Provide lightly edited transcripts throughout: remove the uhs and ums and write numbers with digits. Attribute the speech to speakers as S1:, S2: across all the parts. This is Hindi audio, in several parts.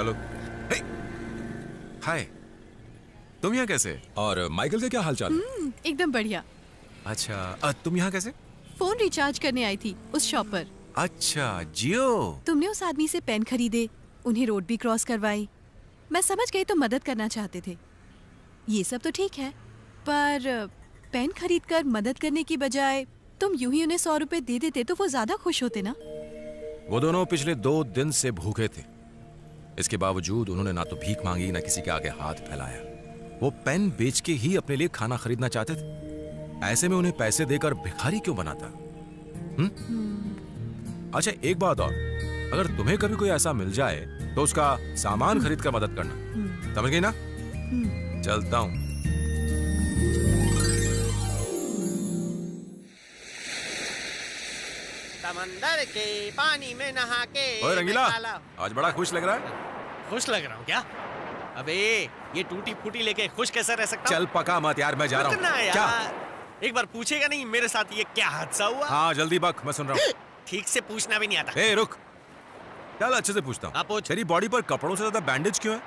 S1: हेलो। हे, हाय। तुम यहाँ कैसे?
S2: और माइकल का क्या हालचाल है?
S3: एकदम बढ़िया।
S1: अच्छा, तुम यहाँ कैसे?
S3: फोन रिचार्ज करने आई थी उस शॉप पर।
S1: अच्छा, जियो।
S3: तुमने उस आदमी से पेन खरीदे, उन्हें रोड भी क्रॉस करवाई। मैं समझ गई तुम मदद करना चाहते थे। ये सब तो ठीक है, पर पेन खरीद कर मदद करने की बजाय तुम यूं ही उन्हें 100 रुपए दे देते तो वो ज्यादा खुश होते ना।
S1: वो दोनों पिछले 2 दिन से भूखे थे। इसके बावजूद उन्होंने ना तो भीख मांगी, ना किसी के आगे हाथ फैलाया। वो पेन बेच के ही अपने लिए खाना खरीदना चाहते थे। ऐसे में उन्हें पैसे देकर भिखारी क्यों बनाता? अच्छा, एक बात और, अगर तुम्हें कभी कोई ऐसा मिल जाए तो उसका सामान खरीद कर मदद करना। समझ गई ना? चलता हूं।
S4: समंदर के पानी में नहा के
S1: ओए रंगीला,
S4: मैं काला।
S1: आज बड़ा खुश लग रहा है।
S4: खुश लग रहा हूँ क्या? अबे ये टूटी फूटी लेके खुश कैसा रह सकता हूँ?
S1: चल पका मत यार, मैं जा रहा
S4: रुकना
S1: हूँ।
S4: यार।
S1: क्या?
S4: एक बार पूछेगा नहीं मेरे साथ ये क्या हादसा हुआ?
S1: हाँ जल्दी बक, मैं सुन रहा हूँ।
S4: ठीक से पूछना भी नहीं आता।
S1: ए रुक, चल अच्छे से पूछता
S4: हाँ,
S1: हूँ।
S4: पूछ।
S1: तेरी बॉडी पर कपड़ों से ज्यादा बैंडेज क्यों है?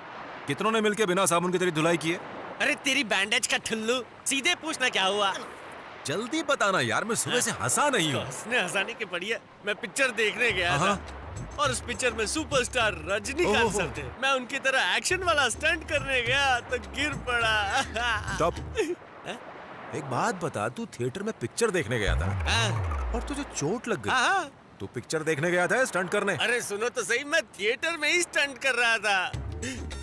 S1: कितनों ने मिलके बिना साबुन के तेरी धुलाई की है?
S4: अरे तेरी बैंडेज का ठुल्लू, सीधे पूछना क्या हुआ?
S1: जल्दी बताना यार, मैं सुबह से हंसा नहीं हूँ।
S4: हंसने हंसाने की पड़ी है। मैं पिक्चर देखने गया था और उस पिक्चर में सुपरस्टार रजनीकांत
S1: ओहो।
S4: सर थे। मैं उनकी तरह एक्शन वाला स्टंट करने गया तो गिर पड़ा।
S1: स्टॉप। एक बात बता, तू थिएटर में पिक्चर देखने गया था
S4: हाँ,
S1: और तुझे चोट लग गई।
S4: हाँ।
S1: तू पिक्चर देखने गया था या स्टंट करने?
S4: अरे सुनो तो सही, मैं थिएटर में ही स्टंट कर रहा था,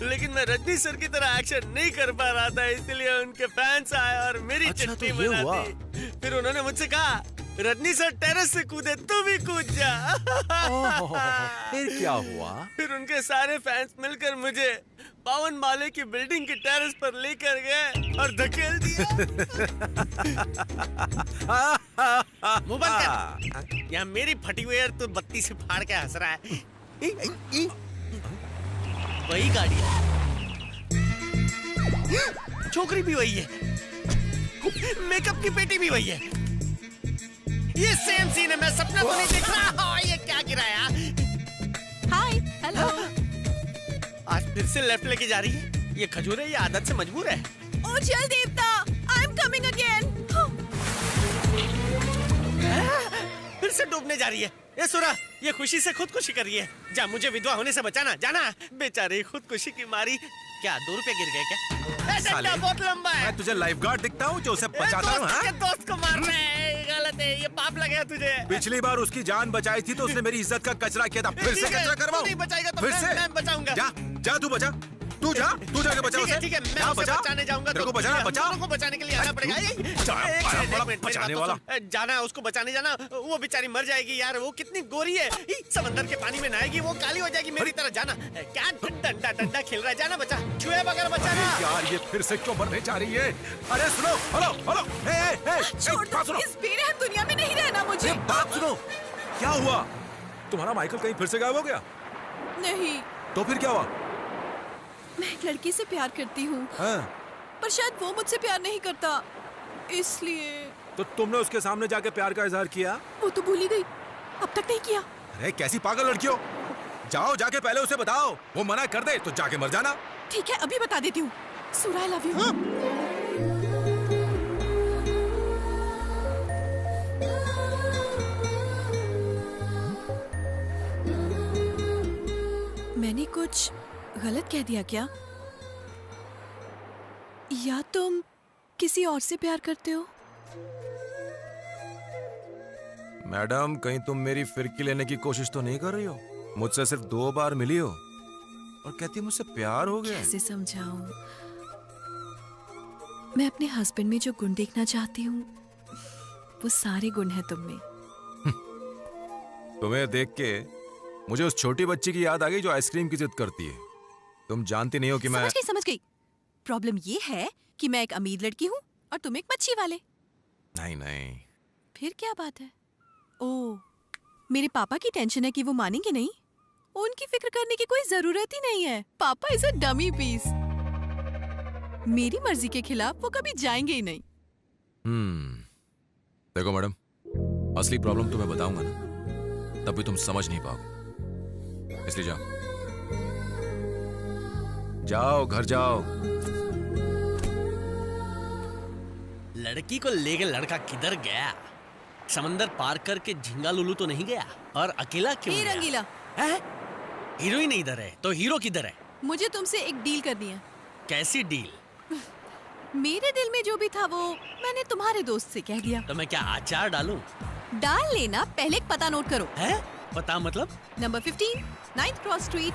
S4: लेकिन मैं रजनी सर की तरह एक्शन नहीं कर पा रहा था, इसलिए उनके फैंस आए और मेरी
S1: अच्छा,
S4: चट्टी
S1: तो ये
S4: बना
S1: हुआ।
S4: दी। फिर उन्होंने मुझसे कहा, रजनी सर टेरेस से कूदे, तू भी कूद जा।
S1: फिर क्या हुआ?
S4: फिर उनके सारे फैंस मिलकर मुझे 52 माले की बिल्डिंग की टेरेस पर लेकर गए और धकेल दिया। मुंह बंद कर। यहाँ मेरी फटी हुई है, तू बत्ती से फाड़ के हंस रहा है। वही गाड़ी है, छोकरी भी वही है, मेकअप की पेटी भी वही है। ये सेम सीन है, मैं सपना तो नहीं देख रहा। ये क्या गिराया?
S3: हाय, हेलो।
S4: आज फिर से लेफ्ट लेके जा रही है। ये खजूर है, ये आदत से मजबूर है।
S3: ओ चल देवता, आई एम कमिंग अगेन।
S4: फिर से डूबने जा रही है। ये सुरा, ये खुशी से खुदकुशी कर रही है। जा, मुझे विधवा होने से बचाना, जाना। बेचारी खुदकुशी की मारी। क्या 2 रुपए गिर गए क्या?
S1: साले,
S4: डंडा बहुत लंबा है।
S1: मैं तुझे लाइफगार्ड दिखता हूँ जो उसे बचाता हूँ? हाँ?
S4: दोस्त को मारना है, ये गलत है, ये पाप लगा तुझे।
S1: पिछली बार उसकी जान बचाई थी तो उसने मेरी इज्जत का कचरा किया था। फिर से
S4: ठीक है,
S1: कचरा
S4: तू
S1: करवाऊं?
S4: नहीं बचाएगा तो
S1: फिर से
S4: मैं बचाऊंगा।
S1: जा, जा तू बचा। तू जा, तू जाके बचा उसे।
S4: ठीक है, मैं
S1: जा,
S4: उसे
S1: बचा।
S4: बचाने जाऊंगा।
S1: तेरे को बचाना,
S4: हम
S1: बचा।
S4: दोनों को बचाने के लिए आना पड़ेगा।
S1: बड़ा बचाने वाला।
S4: जाना, उसको बचाने जाना। वो बेचारी मर जाएगी यार, वो कितनी गोरी है। समंदर के पानी में नहाएगी, वो काली हो जाएगी मेरी तरह। जाना, क्या डंडा डंडा खेल रहा है? जाना, बचा, छुए बगैर बचाना।
S1: यार ये फिर से क्यों मरने जा रही है? अरे सुनो, हेलो हेलो,
S3: छोड़ दो,
S1: बात सुनो,
S3: इस बेरहम दुनिया में नहीं रहना मुझे।
S1: ये बात सुनो। क्या हुआ? तुम्हारा माइकल कहीं फिर से गायब हो गया?
S3: नहीं,
S1: तो फिर क्या हुआ?
S3: मैं एक लड़की से प्यार करती हूँ,
S1: हाँ?
S3: पर शायद वो मुझसे प्यार नहीं करता, इसलिए।
S1: तो तुमने उसके सामने जाके प्यार का इजहार किया?
S3: वो तो भूल ही गई, अब तक नहीं किया।
S1: अरे कैसी पागल लड़की हो? जाओ, जाके पहले उसे बताओ। वो मना कर दे तो जाके मर जाना।
S3: ठीक है, अभी बता देती हूँ। सुरा, आई लव यू। मैंने कुछ गलत कह दिया क्या? या तुम किसी और से प्यार करते हो?
S1: मैडम, कहीं तुम मेरी फिरकी लेने की कोशिश तो नहीं कर रही हो? मुझसे सिर्फ 2 बार मिली हो और कहती है मुझसे प्यार हो गया।
S3: कैसे समझाऊं? मैं अपने हस्बैंड में जो गुण देखना चाहती हूँ, वो सारे गुण हैं तुम में।
S1: तुम्हें देख के मुझे उस छोटी बच्ची की याद आ गई जो आइसक्रीम की जिद करती है। तुम जानती नहीं हो कि मैं।
S3: समझ गई। प्रॉब्लम ये है कि मैं एक अमीर लड़की हूँ और तुम एक मच्छी वाले।
S1: नहीं नहीं,
S3: फिर क्या बात है? ओह, मेरे पापा की टेंशन है कि वो मानेंगे नहीं। उनकी फिक्र करने की कोई जरूरत ही नहीं है। पापा इज अ डमी पीस। मेरी मर्जी के खिलाफ वो कभी जाएंगे ही नहीं।
S1: देखो मैडम, असली प्रॉब्लम तुम्हें बताऊंगा ना, तब भी तुम समझ नहीं पाओगे, इसलिए जाओ। जाओ घर जाओ।
S4: लड़की को लेके लड़का किधर गया? समंदर पार करके झिंगा लुलू तो नहीं गया? और अकेला क्यों
S3: हे
S4: गया?
S3: रंगीला,
S4: हैं? हीरोइन इधर है तो हीरो किधर है?
S3: मुझे तुमसे एक डील करनी है।
S4: कैसी डील?
S3: मेरे दिल में जो भी था वो मैंने तुम्हारे दोस्त से कह दिया।
S4: तो मैं क्या आचार डालूं?
S3: डाल लेना, पहले एक पता नोट करो।
S4: है? पता मतलब?
S3: Number 15, 9th cross street,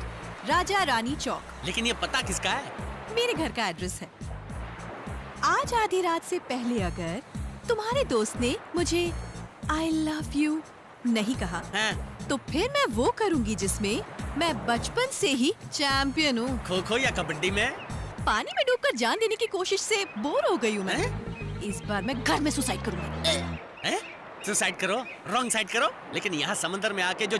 S3: Raja Rani चौक।
S4: लेकिन ये पता किसका है?
S3: मेरे घर का एड्रेस है। आज आधी रात से पहले अगर तुम्हारे दोस्त ने मुझे आई लव यू नहीं कहा,
S4: हैं?
S3: तो फिर मैं वो करूंगी जिसमें मैं बचपन से ही चैंपियन हूँ।
S4: खो खो या कबड्डी में?
S3: पानी में डूबकर जान देने की कोशिश से बोर हो गई हूँ मैं। इस बार मैं घर में सुसाइड करूंगी।
S4: हैं? सुसाइड करो, रॉन्ग साइड करो। लेकिन यहाँ समंदर में आके जो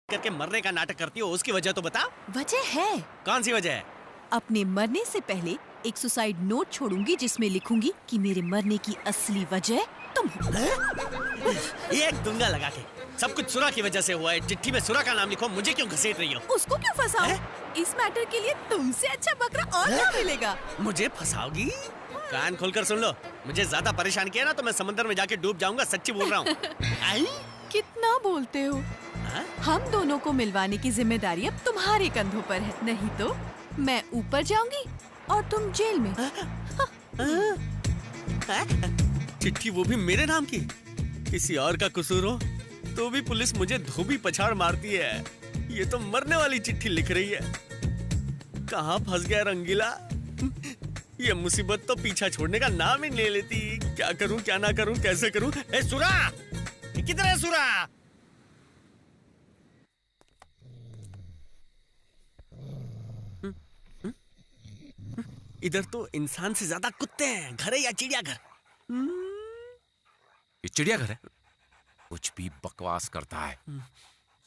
S4: करके मरने का नाटक करती हो उसकी वजह तो बता।
S3: वजह है,
S4: कौन सी वजह है?
S3: अपने मरने से पहले एक सुसाइड नोट छोड़ूंगी जिसमें लिखूंगी कि मेरे मरने की असली वजह तुम हो।
S4: एक दूंगा लगा के। सब कुछ सुरा की वजह से हुआ है। चिट्ठी में सुरा का नाम लिखो, मुझे क्यों घसीट रही हो?
S3: उसको क्यों फंसाऊं? इस मैटर के लिए तुमसे अच्छा बकरा और क्या मिलेगा?
S4: मुझे फंसाओगी? कान खोलकर सुन लो, मुझे ज्यादा परेशान किया ना तो मैं समंदर में जाके डूब जाऊंगा। सच्ची बोल रहा हूँ। आई?
S3: कितना बोलते हो?
S4: हाँ?
S3: हम दोनों को मिलवाने की जिम्मेदारी अब तुम्हारे कंधों पर है। नहीं तो मैं ऊपर जाऊंगी और तुम जेल में।
S4: चिट्ठी वो भी मेरे नाम की। किसी और का कसूर हो तो भी पुलिस मुझे धोबी पछाड़ मारती है। ये तो मरने वाली चिट्ठी लिख रही है। कहाँ फंस गया रंगीला? ये मुसीबत तो पीछा छोड़ने का नाम ही नहीं लेती। क्या करूं, क्या ना करूं, कैसे करूं? ए सुरा, किधर है सुरा? इधर तो इंसान से ज्यादा कुत्ते हैं। घर है या चिड़ियाघर?
S1: ये चिड़ियाघर है? कुछ भी बकवास करता है।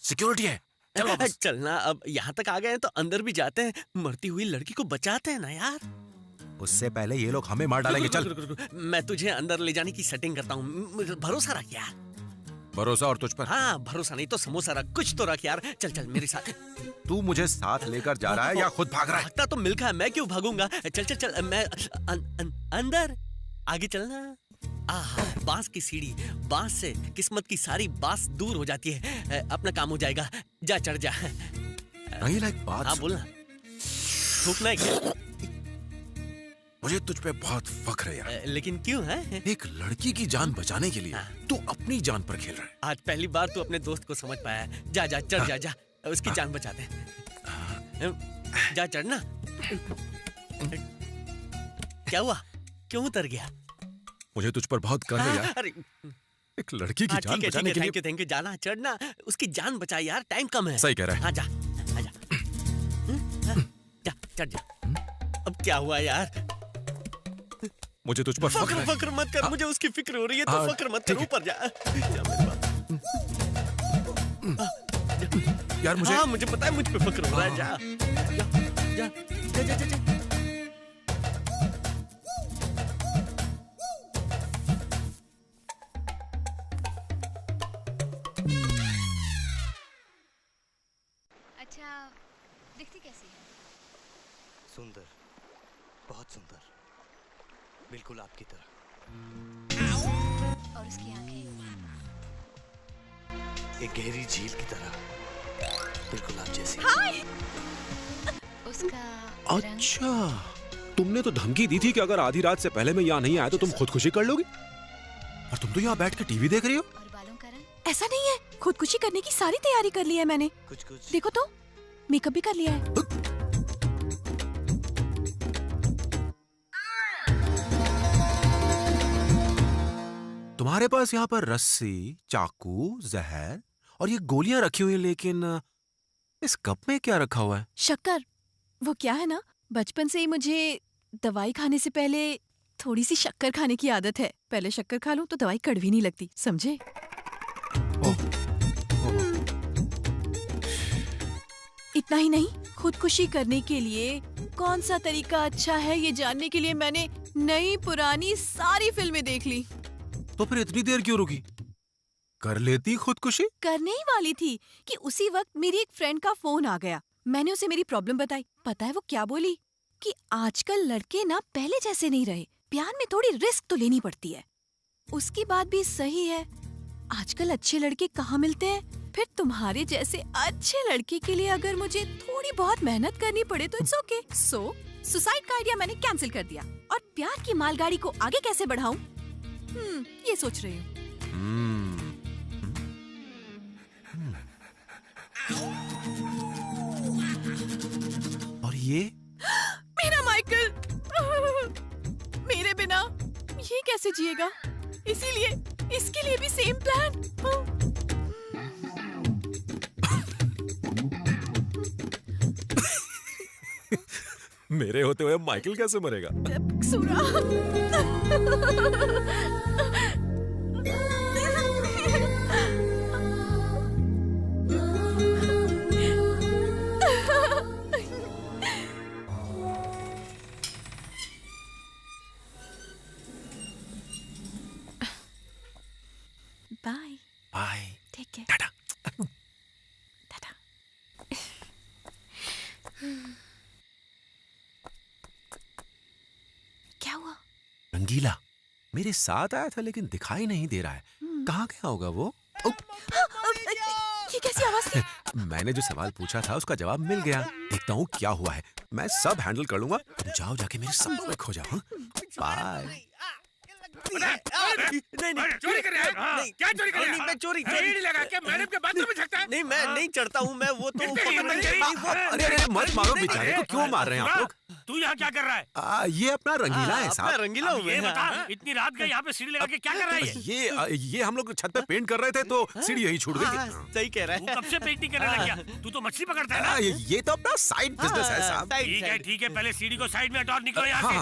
S1: सिक्योरिटी है। चल वापस।
S4: चलना, अब यहाँ तक आ गए हैं तो अंदर भी जाते हैं। मरती हुई लड़की को बचाते हैं ना यार।
S1: उससे पहले ये लोग हमें मार डालेंगे। चल।
S4: रुक। मैं तुझे अंदर ले जाने की सेटिंग करता हूँ। भरोसा रख यार।
S1: भरोसा और तुझ पर।
S4: हाँ, भरोसा नहीं तो समोसा रख। कुछ तो रख यार। चल मेरे साथ।
S1: तू मुझे साथ लेकर जा रहा है या खुद भाग रहा है?
S4: भागता तो मिल्खा है, मैं क्यों भागूंगा? चल मैं अंदर। आगे चलना। आहा, बांस की सीढ़ी। बांस से किस्मत की सारी बांस दूर हो जाती है। अपना काम हो जाएगा। जा, चढ़ जा।
S1: रंगीला, एक बात
S4: हाँ
S1: सुन।
S4: बोलना। थूकना है क्या?
S1: मुझे तुझ पे बहुत फख्र है यार।
S4: लेकिन क्यों है?
S1: एक लड़की की जान बचाने के लिए तू अपनी जान पर खेल रहा है।
S4: आज पहली बार तू अपने दोस्त को समझ पाया है। जा चढ़ जा। उसकी जान बचा दे। जा चढ़ना। क्या हुआ? क्यों उतर गया?
S1: मुझे तुझ पर बहुत गर्व है यार।
S4: अरे
S1: एक लड़की की जान
S4: ठीक
S1: बचाने
S4: है,
S1: के लिए।
S4: Thank you. जाना, चढ़ना। उसकी जान बचा यार, टाइम कम है।
S1: सही कह रहा है।
S4: हाँ, जा। जा, चढ़ जा। अब क्या हुआ यार?
S1: मुझे तुझ पर फख्र है।
S4: फक्र मत कर। मुझे उसकी फिक्र हो रही है। तो
S1: हाँ,
S4: फक्र मत कर।
S1: ठीक है।
S4: ऊपर जा मेरे पास।
S1: यार मुझे
S4: हाँ, मुझे पता है मुझ पे फक्र हो रहा है। जा।
S5: अच्छा, दिखती कैसी है?
S6: सुंदर, बहुत सुंदर, बिल्कुल आपकी तरह।
S5: और उसकी आंखें?
S6: एक गहरी झील की तरह, बिल्कुल आप जैसी।
S5: उसका रंग?
S2: अच्छा, तुमने तो धमकी दी थी कि अगर आधी रात से पहले मैं यहाँ नहीं आया तो तुम खुदकुशी कर लोगी।
S1: और तुम तो यहाँ बैठ के टीवी देख रही हो।
S5: और बालों का रंग?
S3: ऐसा नहीं है, खुदकुशी करने की सारी तैयारी कर ली है मैंने।
S6: कुछ
S3: देखो तो, मेकअप भी कर लिया है।
S1: तुम्हारे पास यहाँ पर रस्सी, चाकू, जहर और ये गोलियां रखी हुई हैं, लेकिन इस कप में क्या रखा हुआ है?
S3: शक्कर। वो क्या है ना, बचपन से ही मुझे दवाई खाने से पहले थोड़ी सी शक्कर खाने की आदत है। पहले शक्कर खा लूं तो दवाई कड़वी नहीं लगती, समझे? इतना ही नहीं, खुदकुशी करने के लिए कौन सा तरीका अच्छा है ये जानने के लिए मैंने नई पुरानी सारी फिल्में देख ली।
S1: तो फिर इतनी देर क्यों रुकी? कर लेती खुदकुशी।
S3: करने ही वाली थी कि उसी वक्त मेरी एक फ्रेंड का फोन आ गया। मैंने उसे मेरी प्रॉब्लम बताई। पता है वो क्या बोली? कि आजकल लड़के ना पहले जैसे नहीं रहे। प्यार में थोड़ी रिस्क तो लेनी पड़ती है। उसकी बात भी सही है, आजकल अच्छे लड़के कहाँ मिलते हैं। फिर तुम्हारे जैसे अच्छे लड़के के लिए अगर मुझे थोड़ी बहुत मेहनत करनी पड़े तो इट्स ओके। सो सुसाइड का आइडिया मैंने कैंसिल कर दिया और प्यार की मालगाड़ी को आगे कैसे बढ़ाऊं, ये सोच रही हूँ।
S1: और ये
S3: मेरा माइकल मेरे बिना ये कैसे जिएगा, इसीलिए इसके लिए भी सेम प्लान।
S1: मेरे होते हुए माइकल कैसे मरेगा?
S3: सुरा bye
S1: bye.
S3: Take care
S1: tata.
S3: Tata. क्या हुआ?
S1: रंगीला मेरे साथ आया था लेकिन दिखाई नहीं दे रहा है। कहाँ गया होगा वो?
S3: ये कैसी आवाज थी?
S1: मैंने जो सवाल पूछा था उसका जवाब मिल गया। देखता हूँ क्या हुआ है। मैं सब हैंडल कर लूंगा, तुम जाओ जाके मेरे सपनों में खो जाओ। बाय।
S4: नहीं
S7: चोरी कर रहा है?
S4: नहीं,
S7: क्या चोरी कर रहा है?
S4: नहीं, मैं चोरी
S7: रेडी लगा के मैडम के बाथरूम में झकता है?
S4: नहीं, मैं नहीं चढ़ता हूँ। मैं वो तो
S7: कितने की मंजरी?
S1: अरे अरे मत मारो बेचारे को, क्यों मार रहे हैं आप लोग?
S7: तू यहाँ क्या कर रहा है?
S1: ये अपना रंगीला है
S4: अपना
S1: साहब।
S4: रंगीला हूँ
S7: ये
S4: मैं।
S7: बता, इतनी रात का यहाँ पे सीढ़ी लगा के क्या कर रहा है ये?
S1: ये हम लोग छत पे पेंट कर रहे थे तो सीढ़ी यही छूट
S4: हाँ,
S1: गई।
S4: सही कह रहा
S7: तू
S4: है।
S7: कब से पेंटिंग करने लग गया? तू तो मछली पकड़ता है ना?
S1: ये तो अपना साइड बिजनेस है साहब।
S7: ठीक है, पहले सीढ़ी को साइड में हटाओ और निकलो यहाँ से।
S1: हाँ,